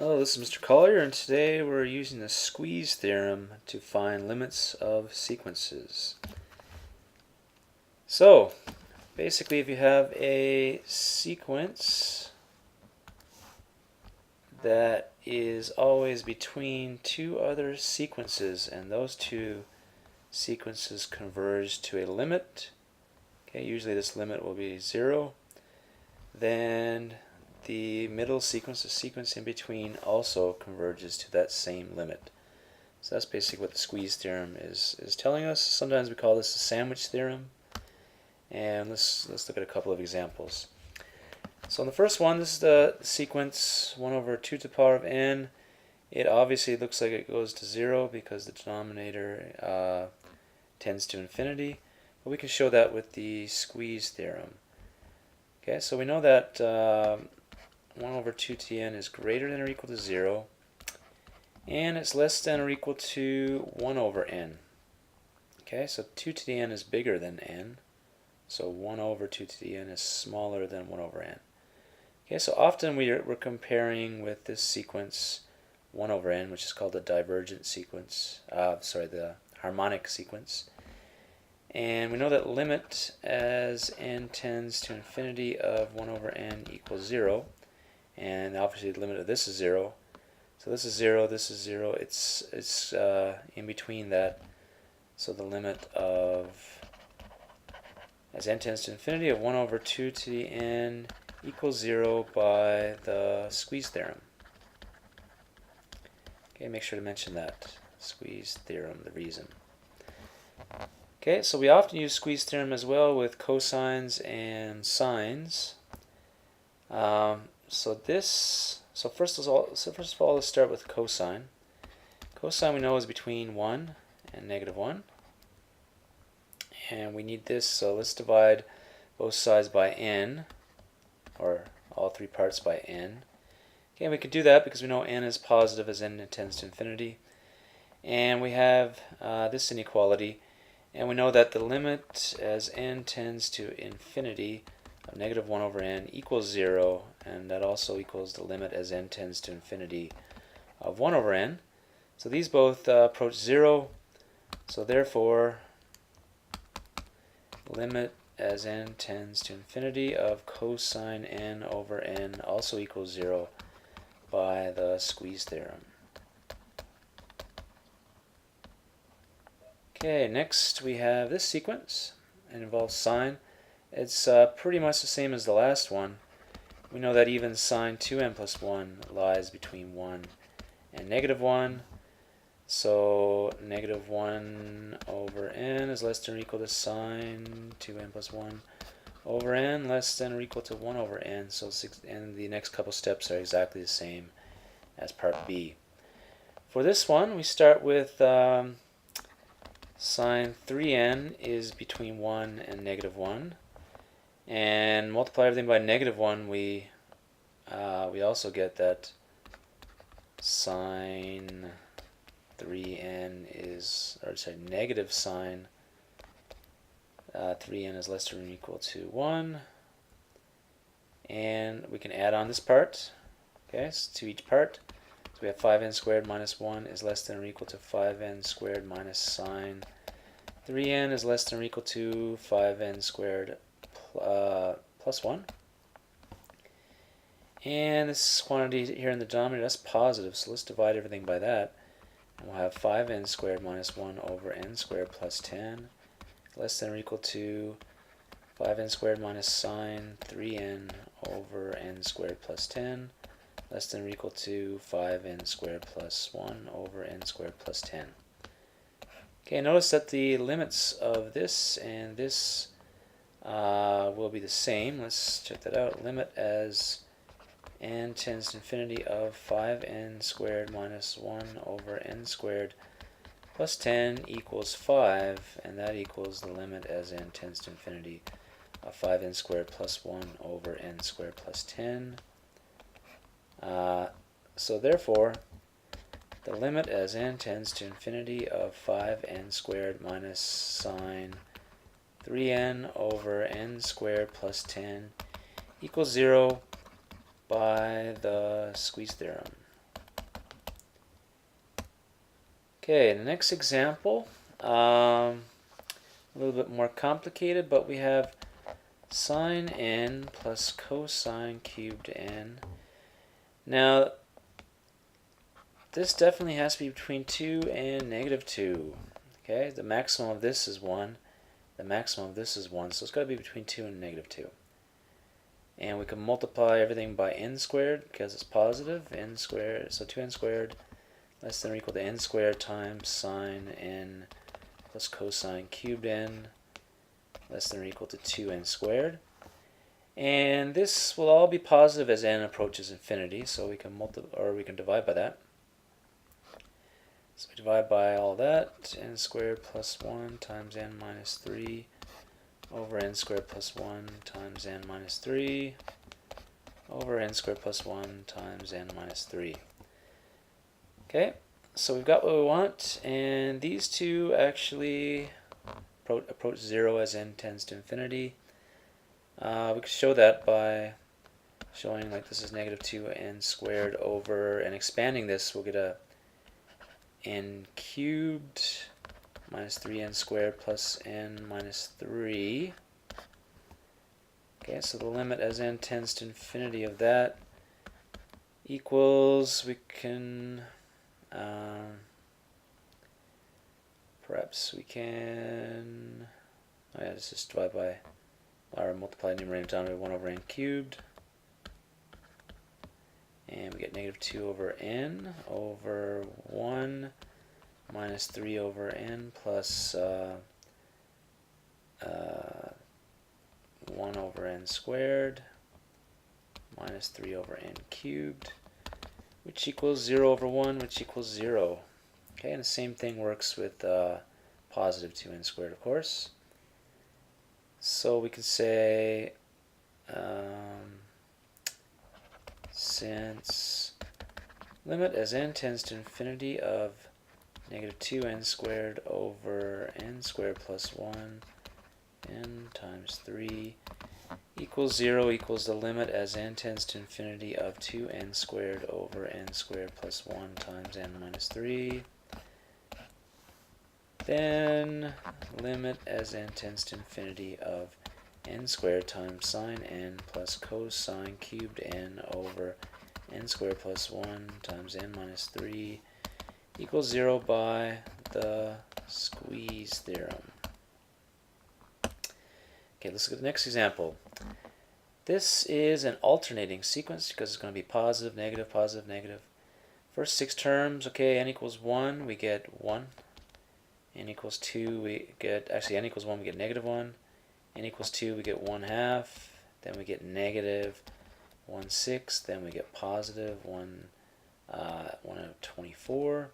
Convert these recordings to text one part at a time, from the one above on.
Hello, this is Mr. Collier, and today we're using the Squeeze Theorem to find limits of sequences. So, basically if you have a sequence that is always between two other sequences, and those two sequences converge to a limit, okay, usually this limit will be 0, then the middle sequence, the sequence in between, also converges to that same limit. So that's basically what the Squeeze Theorem is telling us. Sometimes we call this the Sandwich Theorem. And let's look at a couple of examples. So in the first one, this is the sequence 1 over 2 to the power of n. It obviously looks like it goes to 0 because the denominator tends to infinity. But we can show that with the Squeeze Theorem. Okay, so we know that 1 over 2 to the n is greater than or equal to 0, and it's less than or equal to 1 over n. Okay, so 2 to the n is bigger than n, so 1 over 2 to the n is smaller than 1 over n. Okay, so often we're comparing with this sequence 1 over n, which is called the divergent sequence, the harmonic sequence. And we know that limit as n tends to infinity of 1 over n equals 0. And obviously the limit of this is 0. So this is 0, this is 0. It's in between that. So the limit of, as n tends to infinity, of 1 over 2 to the n equals 0 by the Squeeze Theorem. Okay, make sure to mention that. Squeeze Theorem, the reason. Okay, so we often use Squeeze Theorem as well with cosines and sines. So first of all, let's start with cosine. Cosine we know is between 1 and negative 1. And we need this, so let's divide both sides by n, or all three parts by n. Okay, we can do that because we know n is positive as n tends to infinity. And we have this inequality, and we know that the limit as n tends to infinity of negative 1 over n equals 0, and that also equals the limit as n tends to infinity of 1 over n. So these both approach 0, so therefore limit as n tends to infinity of cosine n over n also equals 0 by the Squeeze Theorem. Okay, next we have this sequence. It involves sine. It's pretty much the same as the last one. We know that even sine 2n plus 1 lies between 1 and negative 1. So negative 1 over n is less than or equal to sine 2n plus 1 over n, less than or equal to 1 over n. So and the next couple steps are exactly the same as part B. For this one, we start with sine 3n is between 1 and negative 1. And multiply everything by negative 1, we also get that sine 3n is, negative sine 3n is less than or equal to 1. And we can add on this part, okay, so to each part. So we have 5n squared minus 1 is less than or equal to 5n squared minus sine 3n is less than or equal to 5n squared plus 1. And this quantity here in the denominator, that's positive, so let's divide everything by that. And we'll have 5n squared minus 1 over n squared plus 10 less than or equal to 5n squared minus sine 3n over n squared plus 10 less than or equal to 5n squared plus 1 over n squared plus 10. Okay, notice that the limits of this and this will be the same. Let's check that out. Limit as n tends to infinity of 5n squared minus 1 over n squared plus 10 equals 5, and that equals the limit as n tends to infinity of 5n squared plus 1 over n squared plus 10. So therefore, the limit as n tends to infinity of 5n squared minus sine 3n over n squared plus 10 equals 0 by the Squeeze Theorem. Okay, the next example, a little bit more complicated, but we have sine n plus cosine cubed n. Now, this definitely has to be between 2 and negative 2. Okay, the maximum of this is 1. The maximum of this is 1, so it's got to be between 2 and negative 2. And we can multiply everything by n squared because it's positive, n squared, so 2n squared less than or equal to n squared times sine n plus cosine cubed n less than or equal to 2n squared. And this will all be positive as n approaches infinity, so we can divide by that. So we divide by all that, n squared plus 1 times n minus 3 over n squared plus 1 times n minus 3 over n squared plus 1 times n minus 3. Okay, so we've got what we want, and these two actually approach 0 as n tends to infinity. We can show that by showing like this is negative 2n squared over, and expanding this, we'll get a n cubed minus 3n squared plus n minus 3. Okay, so the limit as n tends to infinity of that equals, we can, perhaps we can, oh yeah, let's just divide by, or multiply the numerator down to 1 over n cubed. And we get negative 2 over n over 1 minus 3 over n plus 1 over n squared minus 3 over n cubed, which equals 0 over 1, which equals 0. Okay, and the same thing works with positive 2n squared, of course. So we can say since limit as n tends to infinity of negative 2n squared over n squared plus 1 n times 3 equals 0 equals the limit as n tends to infinity of 2n squared over n squared plus 1 times n minus 3, then limit as n tends to infinity of n squared times sine n plus cosine cubed n over n squared plus 1 times n minus 3 equals 0 by the Squeeze theorem. Okay, let's look at the next example. This is an alternating sequence because it's going to be positive, negative, positive, negative. First 6 terms, okay, n equals 1, we get 1. N equals 2, we get, actually n equals 1, we get negative 1. N equals 2, we get 1/2. Then we get negative 1/6. Then we get positive 1 over 24.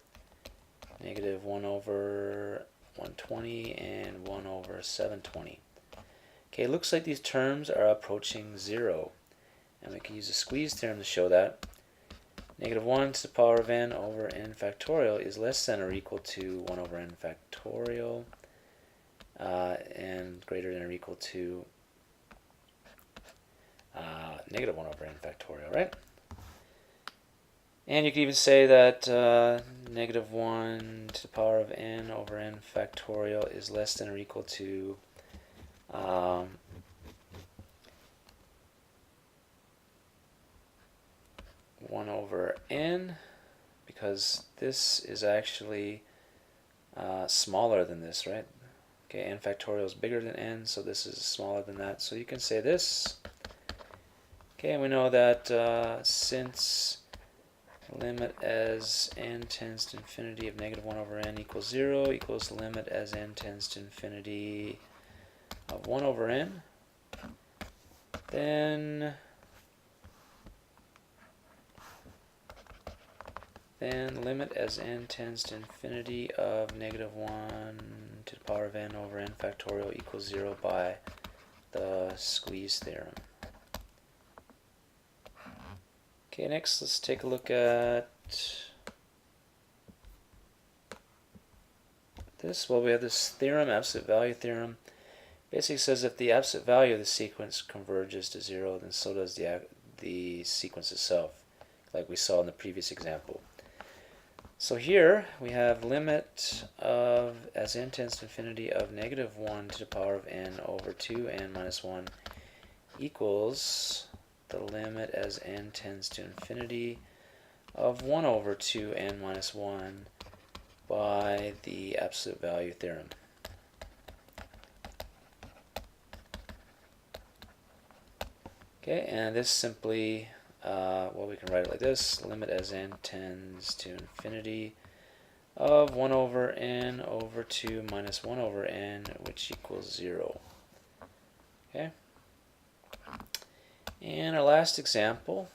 Negative 1 over 120 and 1 over 720. Okay, it looks like these terms are approaching 0. And we can use the Squeeze theorem to show that. Negative 1 to the power of n over n factorial is less than or equal to 1 over n factorial. And greater than or equal to negative 1 over n factorial, right? And you can even say that negative 1 to the power of n over n factorial is less than or equal to 1 over n, because this is actually smaller than this, right? Okay, n factorial is bigger than n, so this is smaller than that. So you can say this. Okay, and we know that since limit as n tends to infinity of negative 1 over n equals 0 equals limit as n tends to infinity of 1 over n, then limit as n tends to infinity of negative 1 to the power of n over n factorial equals 0 by the Squeeze theorem. Okay, next let's take a look at this. Well, we have this theorem, absolute value theorem. Basically says if the absolute value of the sequence converges to 0, then so does the sequence itself, like we saw in the previous example. So here we have limit of, as n tends to infinity, of negative 1 to the power of n over 2n minus 1 equals the limit as n tends to infinity of 1 over 2n minus 1 by the absolute value theorem. Okay, and this simply, well, we can write it like this: limit as n tends to infinity of 1 over n over 2 minus 1 over n, which equals 0. Okay. And our last example,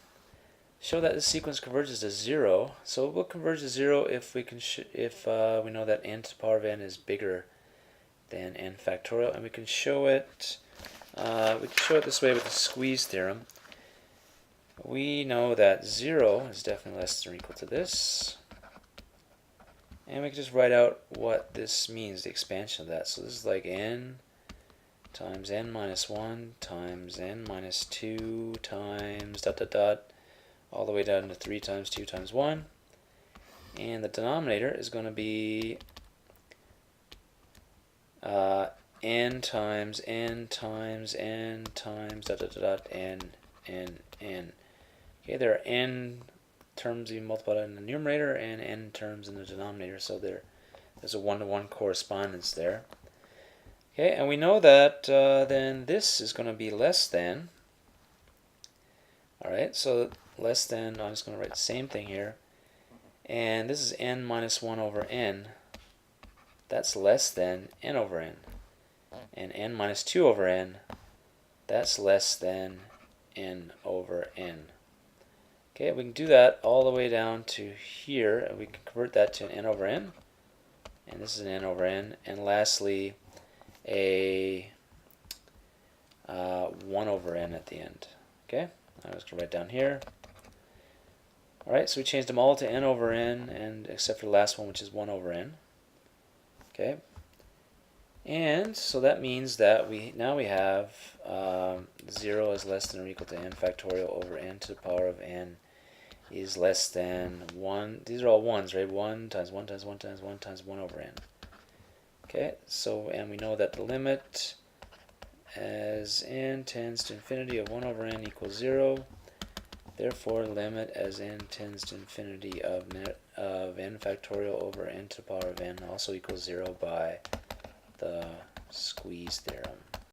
show that the sequence converges to 0. So it will converge to 0 if we can we know that n to the power of n is bigger than n factorial, and we can show it. We can show it this way with the squeeze theorem. We know that 0 is definitely less than or equal to this. And we can just write out what this means, the expansion of that. So this is like n times n minus 1 times n minus 2 times dot dot dot all the way down to 3 times 2 times 1. And the denominator is going to be n times n times n times dot dot dot n. Okay, there are n terms being multiplied in the numerator and n terms in the denominator, so there's a one-to-one correspondence there. Okay, and we know that then this is going to be less than. All right, so less than, I'm just going to write the same thing here, and this is n minus 1 over n. That's less than n over n. And n minus 2 over n, that's less than n over n. Okay, we can do that all the way down to here, and we can convert that to an n over n, and this is an n over n, and lastly a 1 over n at the end. Okay, I'm just going to write down here. Alright, so we changed them all to n over n, and except for the last one, which is 1 over n. Okay, and so that means that we have 0 is less than or equal to n factorial over n to the power of n is less than 1. These are all 1s, right? 1 times 1 times 1 times 1 times 1 over n. Okay, so, and we know that the limit as n tends to infinity of 1 over n equals 0. Therefore, limit as n tends to infinity of n factorial over n to the power of n also equals 0 by the squeeze theorem.